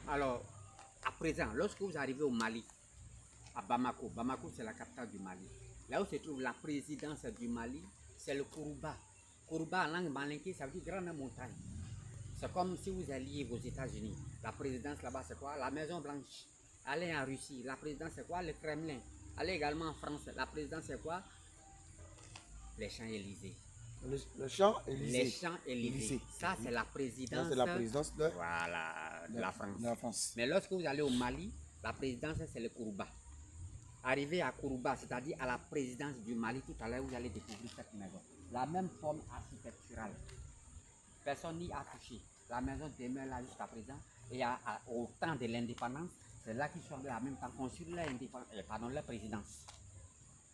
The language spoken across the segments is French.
Alors, à présent, lorsque vous arrivez au Mali, à Bamako, Bamako c'est la capitale du Mali, là où se trouve la présidence du Mali, c'est le Kourouba. Kourouba en langue malinké, ça veut dire grande montagne. C'est comme si vous alliez aux États-Unis. La présidence là-bas, c'est quoi? La Maison Blanche. Allez en Russie, la présidence, c'est quoi? Le Kremlin. Allez également en France, la présidence, c'est quoi? Les Champs-Élysées. Le Champs-Élysées. Les Champs-Élysées. Ça, c'est la présidence. C'est la présidence de, voilà, de la France. De la France. Mais lorsque vous allez au Mali, la présidence, c'est le Kourouba. Arrivé à Kourouba, c'est-à-dire à la présidence du Mali, tout à l'heure, vous allez découvrir cette maison. La même forme architecturale. Personne n'y a touché. La maison demeure là jusqu'à présent. Et au temps de l'indépendance, c'est là qu'ils sont en même temps construit la présidence.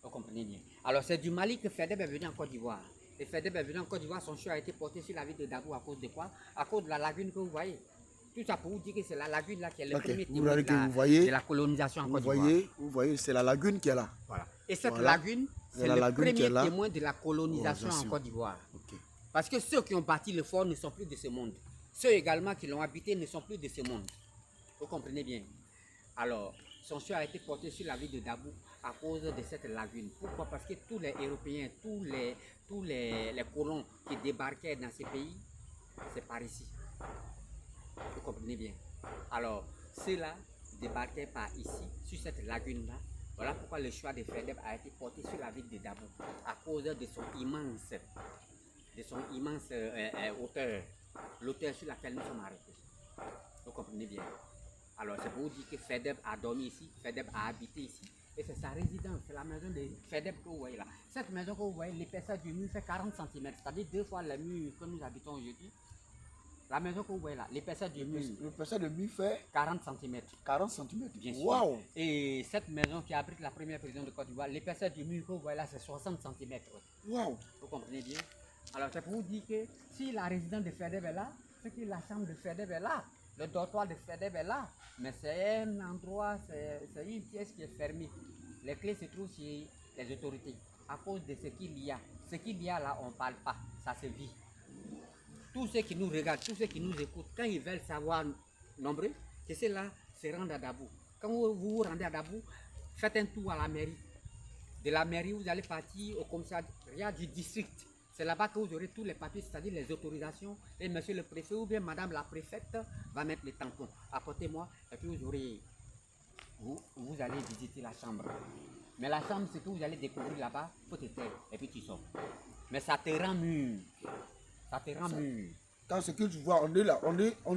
Vous comprenez bien. Alors c'est du Mali que Fedeb est venu en Côte d'Ivoire. Et Fedeb est venu en Côte d'Ivoire, son choix a été porté sur la ville de Dabou à cause de quoi? À cause de la lagune que vous voyez. Tout ça pour vous dire que c'est la lagune là qui est le premier témoin de la colonisation en Côte d'Ivoire. Vous voyez, c'est la lagune qui est là. Voilà. Et cette lagune, c'est le premier témoin de la colonisation en Côte d'Ivoire. Okay. Parce que ceux qui ont bâti le fort ne sont plus de ce monde. Ceux également qui l'ont habité ne sont plus de ce monde. Vous comprenez bien. Alors, son choix a été porté sur la ville de Dabou à cause de cette lagune. Pourquoi? Parce que tous les Européens, tous les colons qui débarquaient dans ces pays, c'est par ici. Vous comprenez bien. Alors, ceux-là débarquaient par ici, sur cette lagune-là. Voilà pourquoi le choix de Fedeb a été porté sur la ville de Dabou à cause de son immense hauteur, l'hauteur sur laquelle nous sommes arrêtés. Vous comprenez bien. Alors c'est pour vous dire que Fedeb a dormi ici, Fedeb a habité ici. Et c'est sa résidence, c'est la maison de Fedeb que vous voyez là. Cette maison que vous voyez, l'épaisseur du mur fait 40 cm, c'est-à-dire 2 fois le mur que nous habitons aujourd'hui. La maison que vous voyez là, l'épaisseur du mur. L'épaisseur du mur fait 40 cm. 40 cm. Bien sûr. Wow. Et cette maison qui abrite la première prison de Côte d'Ivoire, l'épaisseur du mur que vous voyez là, c'est 60 cm. Wow. Vous comprenez bien? Alors c'est pour vous dire que si la résidence de Fedeb est là, c'est que la chambre de Fedeb est là, le dortoir de Fedeb est là, mais c'est un endroit, c'est une pièce qui est fermée. Les clés se trouvent chez les autorités à cause de ce qu'il y a. Ce qu'il y a là, on ne parle pas, ça se vit. Tous ceux qui nous regardent, tous ceux qui nous écoutent, quand ils veulent savoir nombreux, que ceux-là se rendent à Dabou. Quand vous vous rendez à Dabou, faites un tour à la mairie. De la mairie, vous allez partir au commissariat du district. C'est là-bas que vous aurez tous les papiers, c'est-à-dire les autorisations. Et monsieur le préfet ou bien madame la préfète va mettre les tampons. Apportez-moi et puis vous allez visiter la chambre. Mais la chambre, c'est que vous allez découvrir là-bas, il faut te taire et puis tu sors. Mais ça te rend mûr. Ça te rend mûr. Quand ce que tu vois, on dit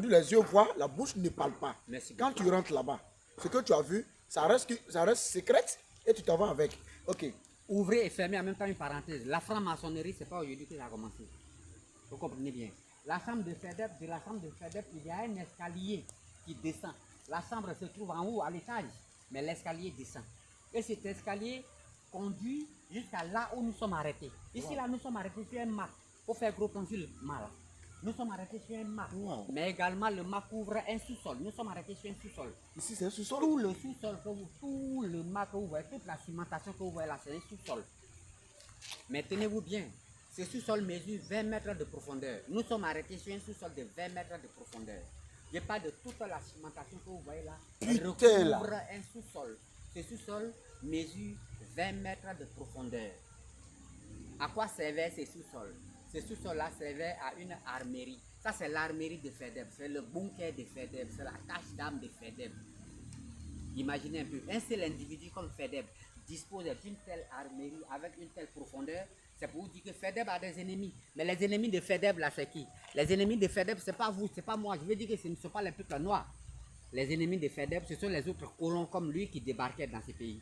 les yeux voient, la bouche ne parle pas. Merci quand tu rentres là-bas, ce que tu as vu, ça reste secret et tu t'en vas avec. Ok. Ouvrez et fermez en même temps une parenthèse. La franc-maçonnerie, ce n'est pas aujourd'hui que ça a commencé. Vous comprenez bien. La chambre de Fedeb, il y a un escalier qui descend. La chambre se trouve en haut, à l'étage, mais l'escalier descend. Et cet escalier conduit jusqu'à là où nous sommes arrêtés. Ici, là, nous sommes arrêtés sur un mât. Il faut faire gros plan sur le mât, là. Nous sommes arrêtés sur un mât. Wow. Mais également, le mât couvre un sous-sol. Nous sommes arrêtés sur un sous-sol. Ici, c'est un sous-sol? Tout le sous-sol que vous, tout le mât que vous voyez, toute la cimentation que vous voyez là, c'est un sous-sol. Mais tenez-vous bien, ce sous-sol mesure 20 mètres de profondeur. Nous sommes arrêtés sur un sous-sol de 20 mètres de profondeur. Je parle de toute la cimentation que vous voyez là. Elle recouvre un sous-sol. Ce sous-sol mesure 20 mètres de profondeur. À quoi servait ce sous-sol? Ce sous-sol-là servait à une armerie. Ça, c'est l'armerie de Fedeb. C'est le bunker de Fedeb. C'est la cache d'âme de Fedeb. Imaginez un peu, un seul individu comme Fedeb dispose d'une telle armerie avec une telle profondeur. C'est pour vous dire que Fedeb a des ennemis. Mais les ennemis de Fedeb, là, c'est qui? Les ennemis de Fedeb, c'est pas vous, c'est pas moi. Je veux dire que ce ne sont pas les peuples noirs. Les ennemis de Fedeb, ce sont les autres colons comme lui qui débarquaient dans ces pays.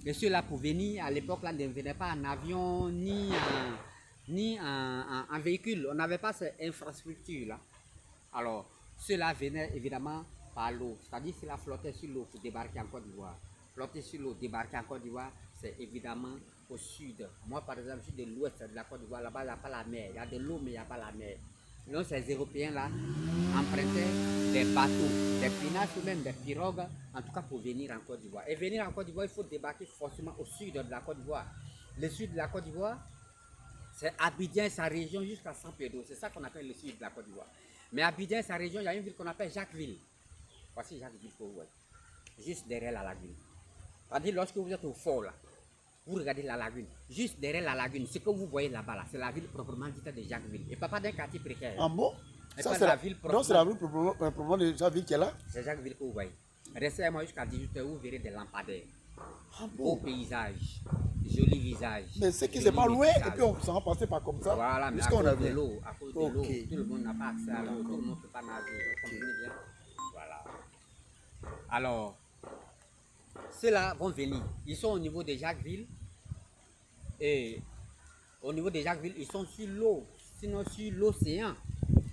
Et ceux-là, pour venir, à l'époque, là, ne venaient pas en avion ni en véhicule. On n'avait pas cette infrastructure-là. Alors, ceux-là venaient évidemment par l'eau. C'est-à-dire que la flottait sur l'eau pour débarquer en Côte d'Ivoire. Flotter sur l'eau, débarquer en Côte d'Ivoire, c'est évidemment au sud. Moi, par exemple, je suis de l'ouest de la Côte d'Ivoire. Là-bas, il n'y a pas la mer. Il y a de l'eau, mais il n'y a pas la mer. Donc, ces Européens-là empruntaient des bateaux, des pinaches ou même des pirogues, en tout cas pour venir en Côte d'Ivoire. Et venir en Côte d'Ivoire, il faut débarquer forcément au sud de la Côte d'Ivoire. Le sud de la Côte d'Ivoire, c'est Abidjan et sa région jusqu'à San Pedro. C'est ça qu'on appelle le sud de la Côte d'Ivoire. Mais Abidjan et sa région, il y a une ville qu'on appelle Jacquesville. Voici Jacquesville que vous voyez. Juste derrière la lagune. C'est-à-dire, lorsque vous êtes au fort, là, vous regardez la lagune. Juste derrière la lagune, ce que vous voyez là-bas, là, c'est la ville proprement dite de Jacquesville. Et pas d'un quartier précaire. Ah bon? Et Ça, pas c'est la la ville donc c'est la proprement. ville proprement de sa ville qui est là? C'est Jacquesville que vous voyez. Restez à moi jusqu'à 18h, vous verrez des lampadaires. Ah Beau bon? paysage, joli visage. Mais c'est que joli c'est pas loin et métissage. puis on s'en va passer par comme ça. Voilà, mais à Jusqu'à on cause de avait. l'eau, à cause de l'eau, Ok. tout le monde n'a pas accès à l'eau, tout le monde ne peut pas nager. Vous comprenez bien? Voilà. Alors, ceux-là vont venir. Ils sont au niveau de Jacquesville. Et au niveau de Jacquesville, ils sont sur l'eau, sinon sur l'océan,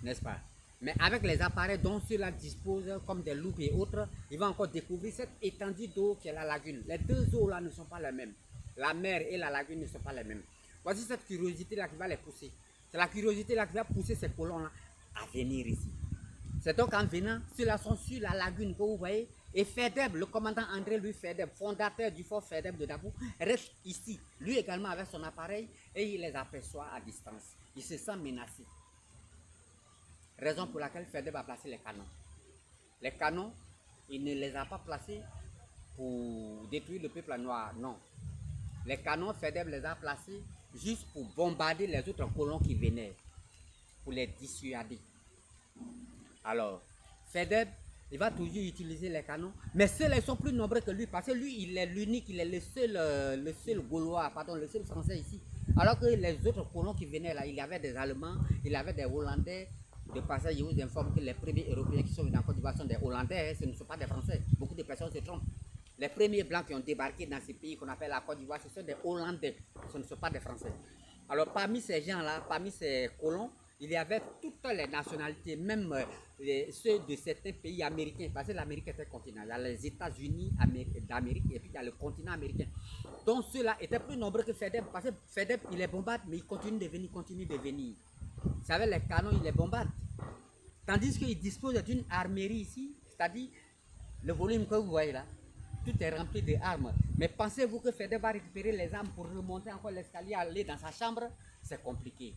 n'est-ce pas? Mais avec les appareils dont ceux-là disposent, comme des loupes et autres, ils vont encore découvrir cette étendue d'eau qui est la lagune. Les deux eaux-là ne sont pas les mêmes. La mer et la lagune ne sont pas les mêmes. Voici cette curiosité-là qui va les pousser. C'est la curiosité-là qui va pousser ces colons-là à venir ici. C'est donc en venant, ceux-là sont sur la lagune que vous voyez. Et Fedeb, le commandant André Louis Fedeb, fondateur du fort Fedeb de Dabou, reste ici, lui également avec son appareil, et il les aperçoit à distance. Il se sent menacé. Raison pour laquelle Fedeb a placé les canons. Les canons, il ne les a pas placés pour détruire le peuple noir, non. Les canons, Fedeb les a placés juste pour bombarder les autres colons qui venaient, pour les dissuader. Alors, Fedeb, il va toujours utiliser les canons, mais ceux-là ils sont plus nombreux que lui, parce que lui, il est l'unique, il est le seul Gaulois, pardon, le seul Français ici. Alors que les autres colons qui venaient là, il y avait des Allemands, il y avait des Hollandais. De passage, je vous informe que les premiers Européens qui sont venus en Côte d'Ivoire sont des Hollandais, ce ne sont pas des Français. Beaucoup de personnes se trompent. Les premiers Blancs qui ont débarqué dans ce pays qu'on appelle la Côte d'Ivoire, ce sont des Hollandais, ce ne sont pas des Français. Alors parmi ces gens-là, parmi ces colons, il y avait toutes les nationalités, même ceux de certains pays américains, parce que l'Amérique est un continent. Il y a les États-Unis d'Amérique et puis il y a le continent américain. Donc ceux-là étaient plus nombreux que Fedeb, parce que Fedeb, il les bombarde, mais il continue de venir, Vous savez, les canons, il les bombarde. Tandis qu'il dispose d'une armerie ici, c'est-à-dire le volume que vous voyez là, tout est rempli d'armes. Mais pensez-vous que Fedeb va récupérer les armes pour remonter encore l'escalier, aller dans sa chambre? C'est compliqué.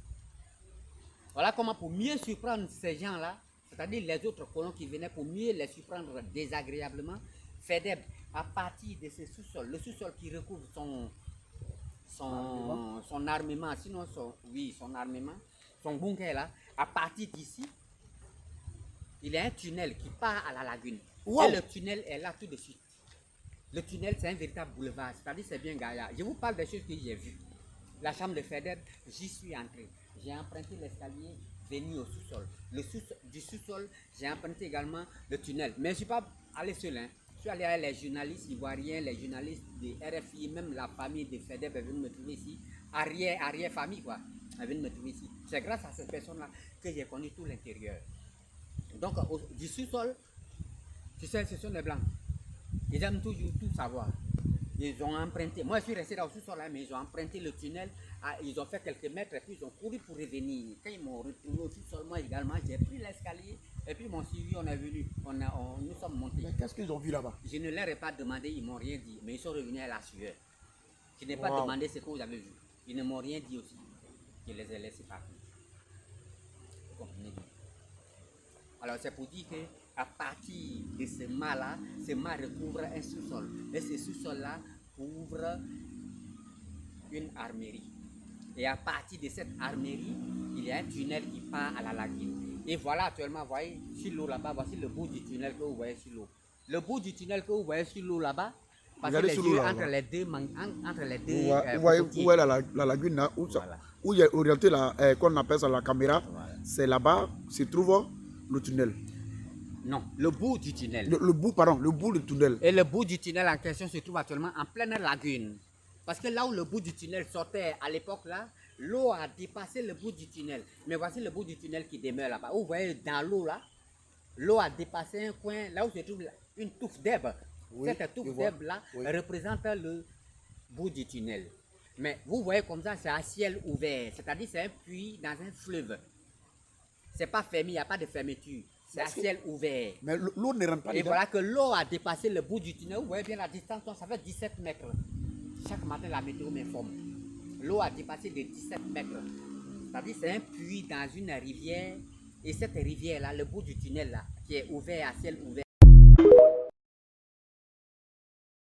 Voilà comment pour mieux surprendre ces gens-là, c'est-à-dire les autres colons qui venaient pour mieux les surprendre désagréablement, Fedeb, à partir de ce sous-sol, le sous-sol qui recouvre son armement, sinon son armement, son bunker là, à partir d'ici, il y a un tunnel qui part à la lagune. Wow. Et le tunnel est là tout de suite. Le tunnel, c'est un véritable boulevard, c'est-à-dire c'est bien gaillard. Je vous parle des choses que j'ai vues. La chambre de Fedeb, j'y suis entré. J'ai emprunté l'escalier, venu au sous-sol. Du sous-sol, j'ai emprunté également le tunnel. Mais je ne suis pas allé seul. Je suis allé avec les journalistes ivoiriens, les journalistes de RFI, même la famille de Fedeb est venue me trouver ici. Arrière-famille, quoi. Elle est venue me trouver ici. C'est grâce à cette personne-là que j'ai connu tout l'intérieur. Donc, du sous-sol, tu sais, ce sont les Blancs. Ils aiment toujours tout savoir. Ils ont emprunté, moi je suis resté là au sous-sol, mais ils ont emprunté le tunnel, ils ont fait quelques mètres et puis ils ont couru pour revenir. Quand ils m'ont retrouvé au sous-sol, moi également, j'ai pris l'escalier et puis mon suivi, on est venu, nous sommes montés. Mais qu'est-ce qu'ils ont vu là-bas? Je ne leur ai pas demandé, ils ne m'ont rien dit, mais ils sont revenus à la sueur. Je n'ai pas Wow. demandé ce que vous avez vu. Ils ne m'ont rien dit aussi. Je les ai laissés partir. Vous comprenez bien. Alors c'est pour dire qu'à partir de ce mât-là, ce mât recouvre un sous-sol. Et ce sous-sol-là couvre une armerie. Et à partir de cette armerie, il y a un tunnel qui part à la lagune. Et voilà actuellement, vous voyez, sur l'eau là-bas, voici le bout du tunnel que vous voyez sur l'eau. Le bout du tunnel que vous voyez sur l'eau là-bas, parce que les yeux entre les deux, Vous voyez la lagune là, Voilà. où il y a orienté qu'on appelle ça la caméra, Voilà. c'est là-bas se trouve le tunnel. Non, le bout du tunnel. Le bout du tunnel. Et le bout du tunnel en question se trouve actuellement en pleine lagune. Parce que là où le bout du tunnel sortait à l'époque là, l'eau a dépassé le bout du tunnel. Mais voici le bout du tunnel qui demeure là-bas. Vous voyez dans l'eau là, l'eau a dépassé un coin là où se trouve une touffe d'herbe. Oui, Cette touffe d'herbe là représente le bout du tunnel. Mais vous voyez comme ça, c'est à ciel ouvert. C'est-à-dire c'est un puits dans un fleuve. C'est pas fermé, il n'y a pas de fermeture. C'est à ciel ouvert. Mais l'eau ne rentre pas Et dedans. voilà que l'eau a dépassé le bout du tunnel. Vous voyez bien la distance, donc ça fait 17 mètres. Chaque matin, la météo m'informe. L'eau a dépassé de 17 mètres. C'est-à-dire c'est un puits dans une rivière. Et cette rivière-là, le bout du tunnel là, qui est ouvert à ciel ouvert.